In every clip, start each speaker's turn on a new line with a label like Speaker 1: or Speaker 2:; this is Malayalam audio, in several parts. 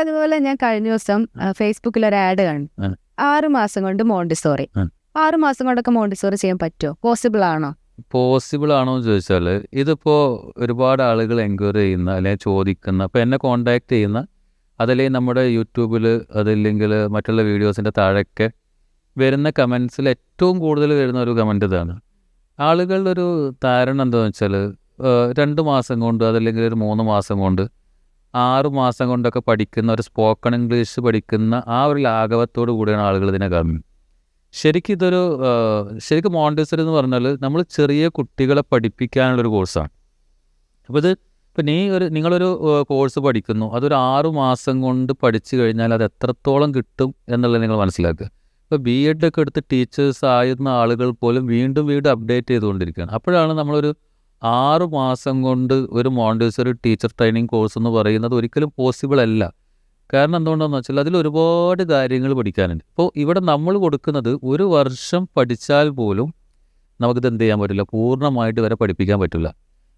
Speaker 1: അതുപോലെ ഞാൻ കഴിഞ്ഞ ദിവസം ഫേസ്ബുക്കിൽ ഒരു ആഡ് കണ്ടു. 6 മാസം കൊണ്ട് മോണ്ടിസോറി. 6 മാസം കൊണ്ടൊക്കെ മോണ്ടിസോറി ചെയ്യാൻ പറ്റുമോ? പോസിബിൾ ആണോ?
Speaker 2: പോസിബിൾ ആണോ എന്ന് ചോദിച്ചാൽ, ഇതിപ്പോൾ ഒരുപാട് ആളുകൾ എൻക്വയറി ചെയ്യുന്ന അല്ലെങ്കിൽ ചോദിക്കുന്ന, അപ്പോൾ എന്നെ കോണ്ടാക്ട് ചെയ്യുന്ന, അതല്ലെങ്കിൽ നമ്മുടെ യൂട്യൂബിൽ, അതല്ലെങ്കിൽ മറ്റുള്ള വീഡിയോസിൻ്റെ താഴെയൊക്കെ വരുന്ന കമൻസിൽ ഏറ്റവും കൂടുതൽ വരുന്ന ഒരു കമൻറ്റ് ഇതാണ്. ആളുകളുടെ ഒരു ധാരണ എന്താണെന്ന് വെച്ചാൽ 2 മാസം കൊണ്ട് അതല്ലെങ്കിൽ ഒരു 3 മാസം കൊണ്ട് 6 മാസം കൊണ്ടൊക്കെ പഠിക്കുന്ന ഒരു സ്പോക്കൺ ഇംഗ്ലീഷ് പഠിക്കുന്ന ആ ഒരു ലാഘവത്തോടു കൂടിയാണ് ആളുകൾ ഇതിനെ കാണുന്നത്. ശരിക്കും മോണ്ടിസറി എന്ന് പറഞ്ഞാൽ നമ്മൾ ചെറിയ കുട്ടികളെ പഠിപ്പിക്കാനുള്ളൊരു കോഴ്സാണ്. അപ്പോൾ ഇപ്പം നിങ്ങളൊരു കോഴ്സ് പഠിക്കുന്നു, അതൊരു 6 മാസം കൊണ്ട് പഠിച്ചു കഴിഞ്ഞാൽ അത് എത്രത്തോളം കിട്ടും എന്നുള്ളത് നിങ്ങൾ മനസ്സിലാക്കുക. ഇപ്പോൾ BEd ഒക്കെ എടുത്ത് ടീച്ചേഴ്സ് ആയിരുന്ന ആളുകൾ പോലും വീണ്ടും അപ്ഡേറ്റ് ചെയ്തുകൊണ്ടിരിക്കുകയാണ്. അപ്പോഴാണ് നമ്മളൊരു 6 മാസം കൊണ്ട് ഒരു മോണ്ടിസറി ടീച്ചർ ട്രെയിനിങ് കോഴ്സ് എന്ന് പറയുന്നത് ഒരിക്കലും പോസിബിൾ അല്ല. കാരണം എന്തുകൊണ്ടാണെന്ന് വെച്ചാൽ അതിൽ ഒരുപാട് കാര്യങ്ങൾ പഠിക്കാനുണ്ട്. ഇപ്പോൾ ഇവിടെ നമ്മൾ കൊടുക്കുന്നത് 1 വർഷം പഠിച്ചാൽ പോലും നമുക്കിത് എന്ത് ചെയ്യാൻ പറ്റില്ല, പൂർണ്ണമായിട്ട് വരെ പഠിപ്പിക്കാൻ പറ്റില്ല.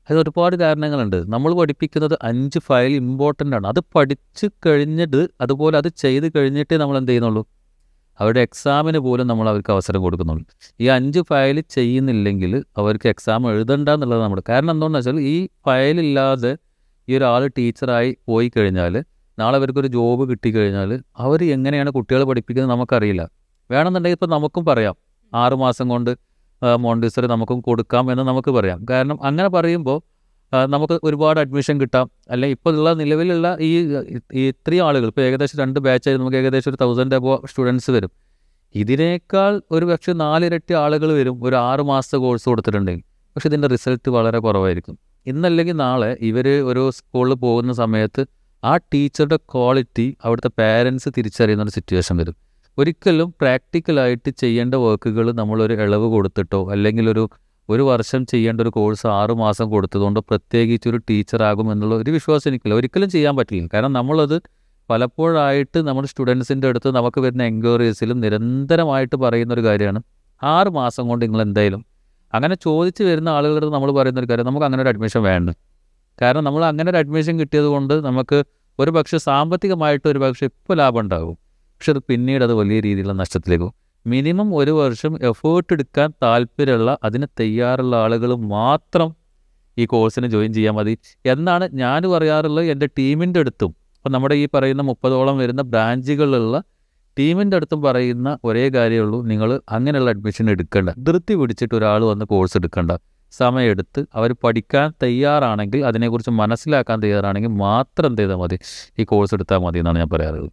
Speaker 2: അതിന് ഒരുപാട് കാരണങ്ങളുണ്ട്. നമ്മൾ പഠിപ്പിക്കുന്നത് 5 ഫയൽ ഇമ്പോർട്ടൻ്റ് ആണ്. അത് പഠിച്ച് കഴിഞ്ഞിട്ട്, അതുപോലെ അത് ചെയ്ത് കഴിഞ്ഞിട്ടേ നമ്മൾ എന്ത് ചെയ്യുന്നുള്ളൂ, അവരുടെ എക്സാമിന് പോലും നമ്മൾ അവർക്ക് അവസരം കൊടുക്കുന്നുള്ളൂ. ഈ 5 ഫയൽ ചെയ്യുന്നില്ലെങ്കിൽ അവർക്ക് എക്സാം എഴുതണ്ട എന്നുള്ളത് നമ്മുടെ. കാരണം എന്താണെന്ന് വെച്ചാൽ ഈ ഫയലില്ലാതെ ഈ ഒരാൾ ടീച്ചറായി പോയി കഴിഞ്ഞാൽ, നാളെ അവർക്കൊരു ജോബ് കിട്ടിക്കഴിഞ്ഞാൽ അവർ എങ്ങനെയാണ് കുട്ടികളെ പഠിപ്പിക്കുന്നത് നമുക്കറിയില്ല. വേണമെന്നുണ്ടെങ്കിൽ ഇപ്പോൾ നമുക്കും പറയാം 6 മാസം കൊണ്ട് മോണ്ടിസറി നമുക്കും കൊടുക്കാം എന്ന് നമുക്ക് പറയാം. കാരണം അങ്ങനെ പറയുമ്പോൾ നമുക്ക് ഒരുപാട് അഡ്മിഷൻ കിട്ടാം. അല്ലെങ്കിൽ ഇപ്പോൾ ഉള്ള നിലവിലുള്ള ഈ ഇത്രയും ആളുകൾ, ഇപ്പോൾ ഏകദേശം 2 ബാച്ചായി നമുക്ക് ഏകദേശം ഒരു 1000 അബോ സ്റ്റുഡൻസ് വരും. ഇതിനേക്കാൾ ഒരു പക്ഷേ 4 ഇരട്ടി ആളുകൾ വരും ഒരു 6 മാസത്തെ കോഴ്സ് കൊടുത്തിട്ടുണ്ടെങ്കിൽ. പക്ഷെ ഇതിൻ്റെ റിസൾട്ട് വളരെ കുറവായിരിക്കും. ഇന്നല്ലെങ്കിൽ നാളെ ഇവർ ഒരു സ്കൂളിൽ പോകുന്ന സമയത്ത് ആ ടീച്ചറുടെ ക്വാളിറ്റി അവിടുത്തെ പാരൻസ് തിരിച്ചറിയുന്നൊരു സിറ്റുവേഷൻ വരും. ഒരിക്കലും പ്രാക്ടിക്കലായിട്ട് ചെയ്യേണ്ട വർക്കുകൾ നമ്മളൊരു ഇളവ് കൊടുത്തിട്ടോ അല്ലെങ്കിൽ ഒരു വർഷം ചെയ്യേണ്ട ഒരു കോഴ്സ് 6 മാസം കൊടുത്തതുകൊണ്ട് പ്രത്യേകിച്ച് ഒരു ടീച്ചറാകും എന്നുള്ള ഒരു വിശ്വാസം എനിക്കില്ല. ഒരിക്കലും ചെയ്യാൻ പറ്റില്ല. കാരണം നമ്മളത് പലപ്പോഴായിട്ട് നമ്മുടെ സ്റ്റുഡൻസിൻ്റെ അടുത്ത് നമുക്ക് വരുന്ന എൻക്വയറീസിലും നിരന്തരമായിട്ട് പറയുന്നൊരു കാര്യമാണ് 6 മാസം കൊണ്ട് നിങ്ങൾ എന്തായാലും. അങ്ങനെ ചോദിച്ച് വരുന്ന ആളുകളുടെ നമ്മൾ പറയുന്നൊരു കാര്യം, നമുക്ക് അങ്ങനെ ഒരു അഡ്മിഷൻ വേണ്ട. കാരണം നമ്മൾ അങ്ങനെ ഒരു അഡ്മിഷൻ കിട്ടിയത് കൊണ്ട് നമുക്ക് ഒരു പക്ഷേ സാമ്പത്തികമായിട്ട് ഒരു പക്ഷേ ഇപ്പോൾ ലാഭം ഉണ്ടാകും, പക്ഷെ അത് പിന്നീട് അത് വലിയ രീതിയിലുള്ള നഷ്ടത്തിലേക്ക് പോകും. മിനിമം 1 വർഷം എഫേർട്ട് എടുക്കാൻ താല്പര്യമുള്ള, അതിന് തയ്യാറുള്ള ആളുകൾ മാത്രം ഈ കോഴ്സിന് ജോയിൻ ചെയ്യാൻ മതി എന്നാണ് ഞാൻ പറയാറുള്ളത്. എൻ്റെ ടീമിൻ്റെ അടുത്തും, അപ്പോൾ നമ്മുടെ ഈ പറയുന്ന 30ഓളം വരുന്ന ബ്രാഞ്ചുകളിലുള്ള ടീമിൻ്റെ അടുത്തും പറയുന്ന ഒരേ കാര്യമുള്ളൂ, നിങ്ങൾ അങ്ങനെയുള്ള അഡ്മിഷൻ എടുക്കേണ്ട. ധൃതി പിടിച്ചിട്ട് ഒരാൾ വന്ന് കോഴ്സ് എടുക്കേണ്ട. സമയമെടുത്ത് അവർ പഠിക്കാൻ തയ്യാറാണെങ്കിൽ, അതിനെക്കുറിച്ച് മനസ്സിലാക്കാൻ തയ്യാറാണെങ്കിൽ മാത്രം എന്ത് ചെയ്താൽ മതി, ഈ കോഴ്സ് എടുത്താൽ മതി എന്നാണ് ഞാൻ പറയാറുള്ളത്.